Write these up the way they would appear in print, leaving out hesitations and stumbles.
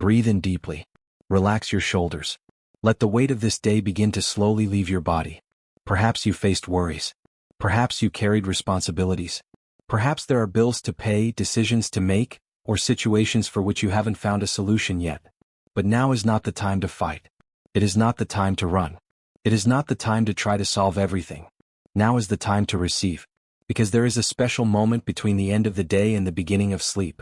Breathe in deeply. Relax your shoulders. Let the weight of this day begin to slowly leave your body. Perhaps you faced worries. Perhaps you carried responsibilities. Perhaps there are bills to pay, decisions to make, or situations for which you haven't found a solution yet. But now is not the time to fight. It is not the time to run. It is not the time to try to solve everything. Now is the time to receive. Because there is a special moment between the end of the day and the beginning of sleep.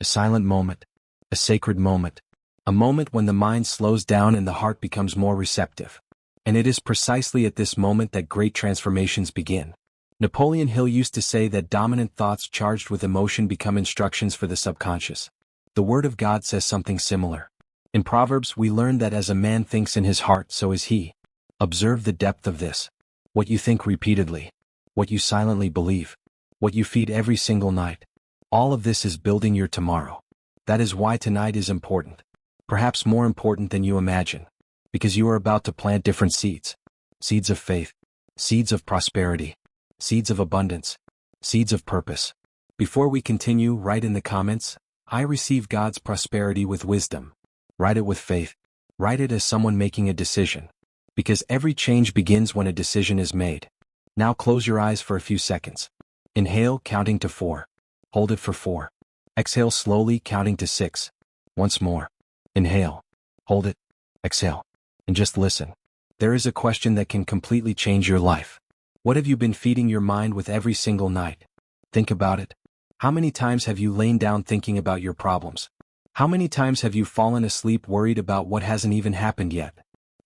A silent moment. A sacred moment. A moment when the mind slows down and the heart becomes more receptive. And it is precisely at this moment that great transformations begin. Napoleon Hill used to say that dominant thoughts charged with emotion become instructions for the subconscious. The Word of God says something similar. In Proverbs we learn that as a man thinks in his heart, so is he. Observe the depth of this. What you think repeatedly. What you silently believe. What you feed every single night. All of this is building your tomorrow. That is why tonight is important. Perhaps more important than you imagine. Because you are about to plant different seeds. Seeds of faith. Seeds of prosperity. Seeds of abundance. Seeds of purpose. Before we continue, write in the comments, I receive God's prosperity with wisdom. Write it with faith. Write it as someone making a decision. Because every change begins when a decision is made. Now close your eyes for a few seconds. Inhale, counting to 4. Hold it for 4. Exhale slowly, counting to 6. Once more. Inhale. Hold it. Exhale. And just listen. There is a question that can completely change your life. What have you been feeding your mind with every single night? Think about it. How many times have you lain down thinking about your problems? How many times have you fallen asleep worried about what hasn't even happened yet?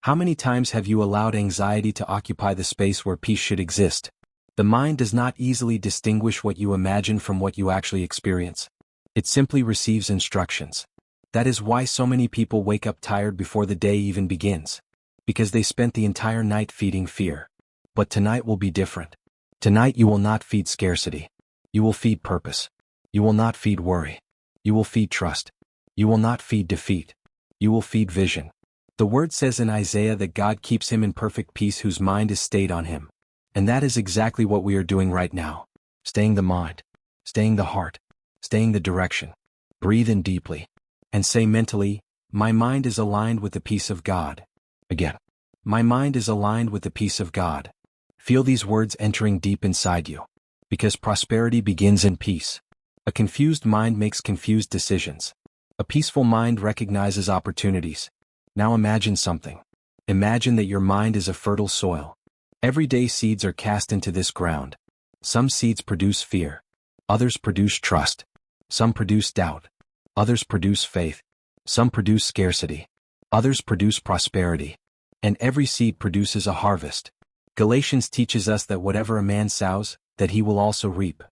How many times have you allowed anxiety to occupy the space where peace should exist? The mind does not easily distinguish what you imagine from what you actually experience. It simply receives instructions. That is why so many people wake up tired before the day even begins. Because they spent the entire night feeding fear. But tonight will be different. Tonight you will not feed scarcity. You will feed purpose. You will not feed worry. You will feed trust. You will not feed defeat. You will feed vision. The word says in Isaiah that God keeps him in perfect peace whose mind is stayed on him. And that is exactly what we are doing right now. Staying the mind. Staying the heart. Staying the direction. Breathe in deeply. And say mentally, my mind is aligned with the peace of God. Again. My mind is aligned with the peace of God. Feel these words entering deep inside you. Because prosperity begins in peace. A confused mind makes confused decisions. A peaceful mind recognizes opportunities. Now imagine something. Imagine that your mind is a fertile soil. Every day seeds are cast into this ground. Some seeds produce fear. Others produce trust. Some produce doubt. Others produce faith. Some produce scarcity. Others produce prosperity. And every seed produces a harvest. Galatians teaches us that whatever a man sows, that he will also reap.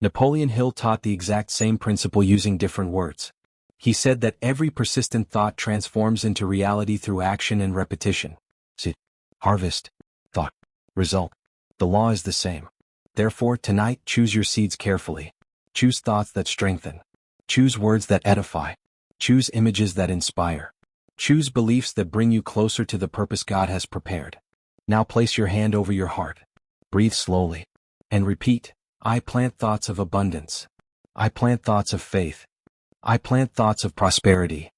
Napoleon Hill taught the exact same principle using different words. He said that every persistent thought transforms into reality through action and repetition. Seed, harvest, thought, result. The law is the same. Therefore, tonight, choose your seeds carefully. Choose thoughts that strengthen. Choose words that edify. Choose images that inspire. Choose beliefs that bring you closer to the purpose God has prepared. Now place your hand over your heart. Breathe slowly. And repeat, I plant thoughts of abundance. I plant thoughts of faith. I plant thoughts of prosperity.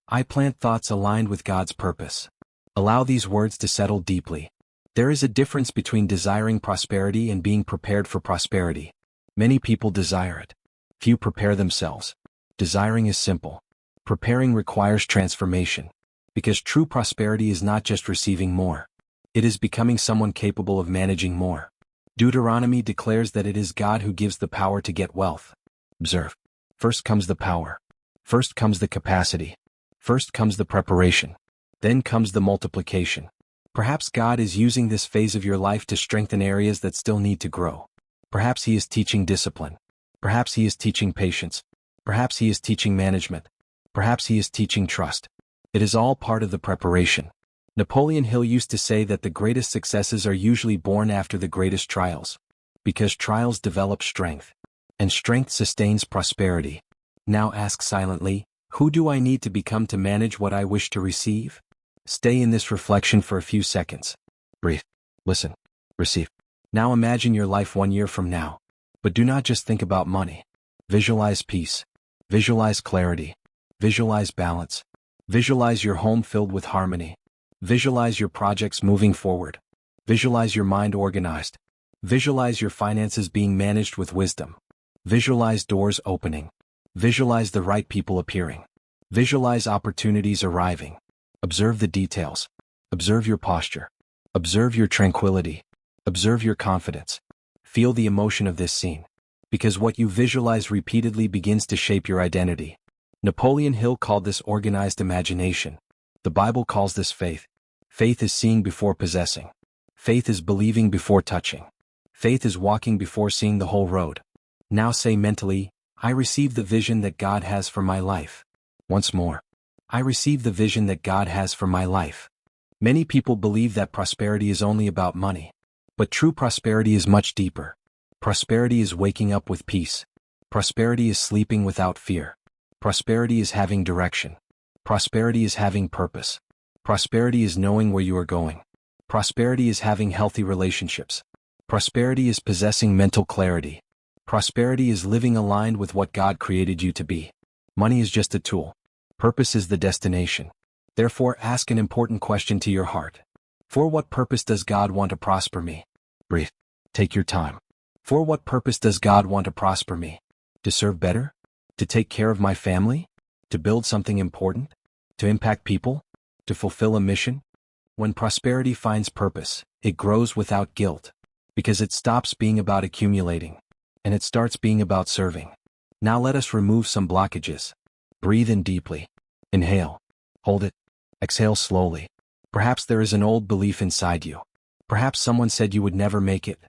I plant thoughts aligned with God's purpose. Allow these words to settle deeply. There is a difference between desiring prosperity and being prepared for prosperity. Many people desire it. Few prepare themselves. Desiring is simple. Preparing requires transformation. Because true prosperity is not just receiving more. It is becoming someone capable of managing more. Deuteronomy declares that it is God who gives the power to get wealth. Observe. First comes the power. First comes the capacity. First comes the preparation. Then comes the multiplication. Perhaps God is using this phase of your life to strengthen areas that still need to grow. Perhaps He is teaching discipline. Perhaps He is teaching patience. Perhaps He is teaching management. Perhaps He is teaching trust. It is all part of the preparation. Napoleon Hill used to say that the greatest successes are usually born after the greatest trials. Because trials develop strength. And strength sustains prosperity. Now ask silently, who do I need to become to manage what I wish to receive? Stay in this reflection for a few seconds. Breathe. Listen. Receive. Now imagine your life 1 year from now. But do not just think about money. Visualize peace. Visualize clarity. Visualize balance. Visualize your home filled with harmony. Visualize your projects moving forward. Visualize your mind organized. Visualize your finances being managed with wisdom. Visualize doors opening. Visualize the right people appearing. Visualize opportunities arriving. Observe the details. Observe your posture. Observe your tranquility. Observe your confidence. Feel the emotion of this scene. Because what you visualize repeatedly begins to shape your identity. Napoleon Hill called this organized imagination. The Bible calls this faith. Faith is seeing before possessing. Faith is believing before touching. Faith is walking before seeing the whole road. Now say mentally, I receive the vision that God has for my life. Once more. I receive the vision that God has for my life. Many people believe that prosperity is only about money. But true prosperity is much deeper. Prosperity is waking up with peace. Prosperity is sleeping without fear. Prosperity is having direction. Prosperity is having purpose. Prosperity is knowing where you are going. Prosperity is having healthy relationships. Prosperity is possessing mental clarity. Prosperity is living aligned with what God created you to be. Money is just a tool. Purpose is the destination. Therefore, ask an important question to your heart. For what purpose does God want to prosper me? Breathe. Take your time. For what purpose does God want to prosper me? To serve better? To take care of my family? To build something important? To impact people? To fulfill a mission? When prosperity finds purpose, it grows without guilt. Because it stops being about accumulating. And it starts being about serving. Now let us remove some blockages. Breathe in deeply. Inhale. Hold it. Exhale slowly. Perhaps there is an old belief inside you. Perhaps someone said you would never make it.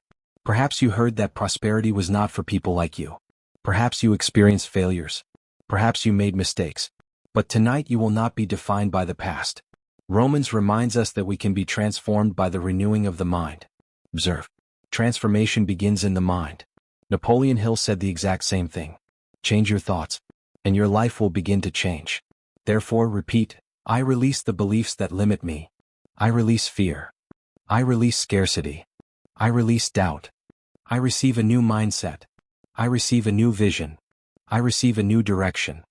Perhaps you heard that prosperity was not for people like you. Perhaps you experienced failures. Perhaps you made mistakes. But tonight you will not be defined by the past. Romans reminds us that we can be transformed by the renewing of the mind. Observe. Transformation begins in the mind. Napoleon Hill said the exact same thing. Change your thoughts, and your life will begin to change. Therefore repeat, I release the beliefs that limit me. I release fear. I release scarcity. I release doubt. I receive a new mindset. I receive a new vision. I receive a new direction.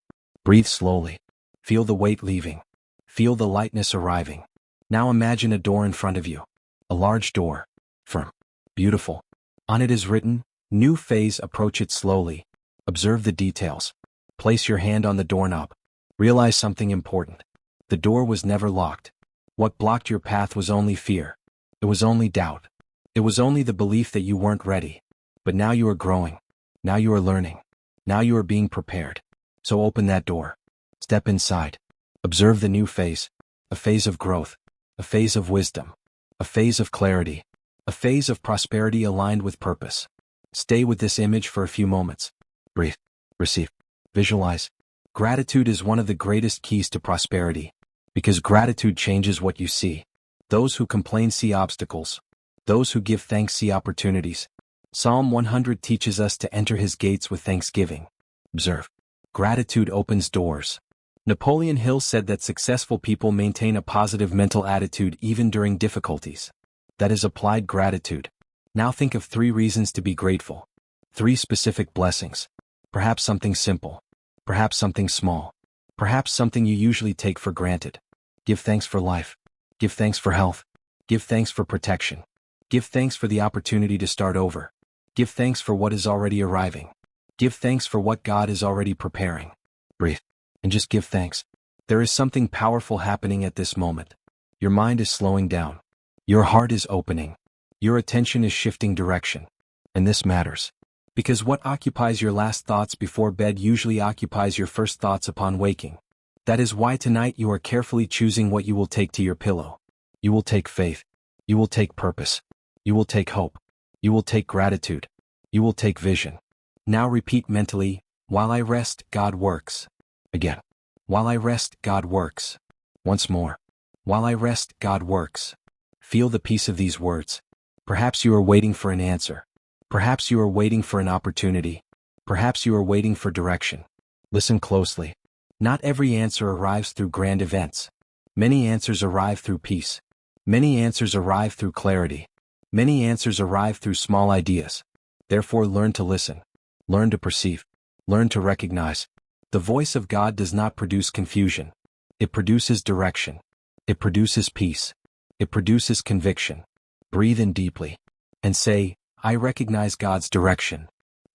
Breathe slowly. Feel the weight leaving. Feel the lightness arriving. Now imagine a door in front of you. A large door. Firm. Beautiful. On it is written, New phase. Approach it slowly. Observe the details. Place your hand on the doorknob. Realize something important. The door was never locked. What blocked your path was only fear. It was only doubt. It was only the belief that you weren't ready. But now you are growing. Now you are learning. Now you are being prepared. So open that door. Step inside. Observe the new phase. A phase of growth. A phase of wisdom. A phase of clarity. A phase of prosperity aligned with purpose. Stay with this image for a few moments. Breathe. Receive. Visualize. Gratitude is one of the greatest keys to prosperity. Because gratitude changes what you see. Those who complain see obstacles. Those who give thanks see opportunities. Psalm 100 teaches us to enter his gates with thanksgiving. Observe. Gratitude opens doors. Napoleon Hill said that successful people maintain a positive mental attitude even during difficulties. That is applied gratitude. Now think of 3 reasons to be grateful. 3 specific blessings. Perhaps something simple. Perhaps something small. Perhaps something you usually take for granted. Give thanks for life. Give thanks for health. Give thanks for protection. Give thanks for the opportunity to start over. Give thanks for what is already arriving. Give thanks for what God is already preparing. Breathe. And just give thanks. There is something powerful happening at this moment. Your mind is slowing down. Your heart is opening. Your attention is shifting direction. And this matters. Because what occupies your last thoughts before bed usually occupies your first thoughts upon waking. That is why tonight you are carefully choosing what you will take to your pillow. You will take faith. You will take purpose. You will take hope. You will take gratitude. You will take vision. Now repeat mentally, while I rest, God works. Again. While I rest, God works. Once more. While I rest, God works. Feel the peace of these words. Perhaps you are waiting for an answer. Perhaps you are waiting for an opportunity. Perhaps you are waiting for direction. Listen closely. Not every answer arrives through grand events. Many answers arrive through peace. Many answers arrive through clarity. Many answers arrive through small ideas. Therefore learn to listen. Learn to perceive. Learn to recognize. The voice of God does not produce confusion. It produces direction. It produces peace. It produces conviction. Breathe in deeply and say, I recognize God's direction.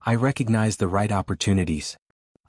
I recognize the right opportunities.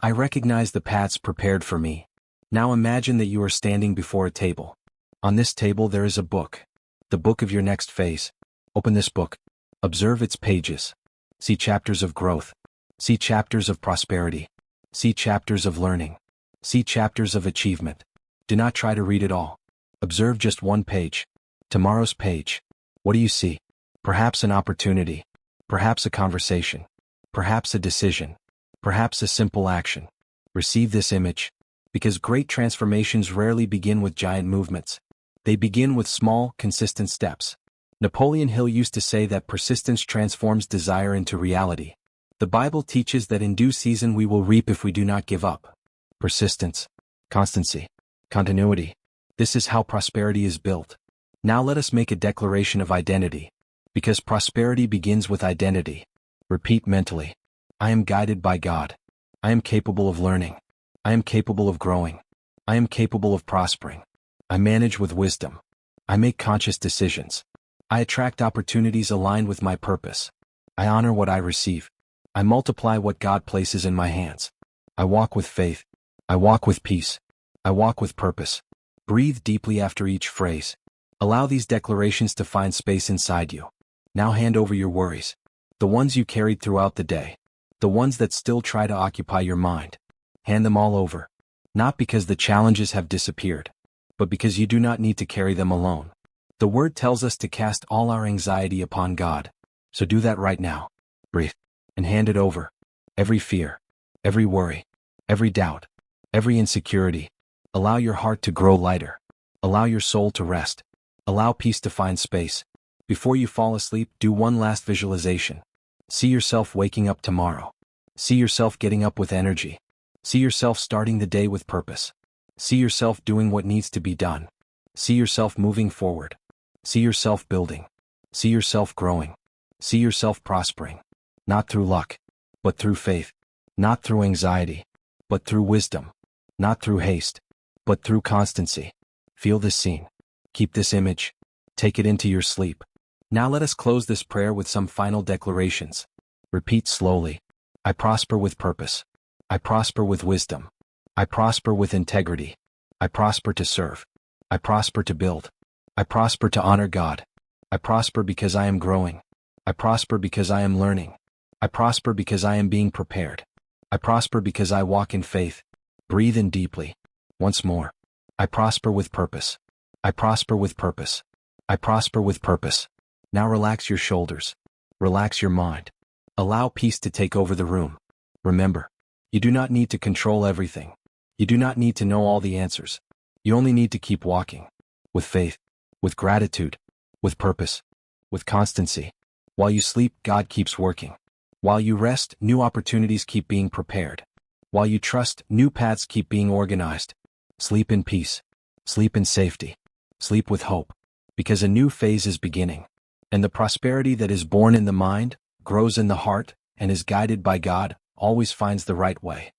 I recognize the paths prepared for me. Now imagine that you are standing before a table. On this table there is a book. The book of your next phase. Open this book. Observe its pages. See chapters of growth. See chapters of prosperity. See chapters of learning. See chapters of achievement. Do not try to read it all. Observe just one page. Tomorrow's page. What do you see? Perhaps an opportunity. Perhaps a conversation. Perhaps a decision. Perhaps a simple action. Receive this image. Because great transformations rarely begin with giant movements. They begin with small, consistent steps. Napoleon Hill used to say that persistence transforms desire into reality. The Bible teaches that in due season we will reap if we do not give up. Persistence, constancy, continuity. This is how prosperity is built. Now let us make a declaration of identity. Because prosperity begins with identity. Repeat mentally. I am guided by God. I am capable of learning. I am capable of growing. I am capable of prospering. I manage with wisdom. I make conscious decisions. I attract opportunities aligned with my purpose. I honor what I receive. I multiply what God places in my hands. I walk with faith. I walk with peace. I walk with purpose. Breathe deeply after each phrase. Allow these declarations to find space inside you. Now hand over your worries. The ones you carried throughout the day. The ones that still try to occupy your mind. Hand them all over. Not because the challenges have disappeared, but because you do not need to carry them alone. The Word tells us to cast all our anxiety upon God. So do that right now. Breathe. And hand it over. Every fear. Every worry. Every doubt. Every insecurity. Allow your heart to grow lighter. Allow your soul to rest. Allow peace to find space. Before you fall asleep, do one last visualization. See yourself waking up tomorrow. See yourself getting up with energy. See yourself starting the day with purpose. See yourself doing what needs to be done. See yourself moving forward. See yourself building. See yourself growing. See yourself prospering. Not through luck, but through faith. Not through anxiety, but through wisdom. Not through haste, but through constancy. Feel this scene. Keep this image. Take it into your sleep. Now let us close this prayer with some final declarations. Repeat slowly. I prosper with purpose. I prosper with wisdom. I prosper with integrity. I prosper to serve. I prosper to build. I prosper to honor God. I prosper because I am growing. I prosper because I am learning. I prosper because I am being prepared. I prosper because I walk in faith. Breathe in deeply. Once more. I prosper with purpose. I prosper with purpose. I prosper with purpose. Now relax your shoulders. Relax your mind. Allow peace to take over the room. Remember, you do not need to control everything. You do not need to know all the answers. You only need to keep walking. With faith. With gratitude. With purpose. With constancy. While you sleep, God keeps working. While you rest, new opportunities keep being prepared. While you trust, new paths keep being organized. Sleep in peace. Sleep in safety. Sleep with hope. Because a new phase is beginning. And the prosperity that is born in the mind, grows in the heart, and is guided by God, always finds the right way.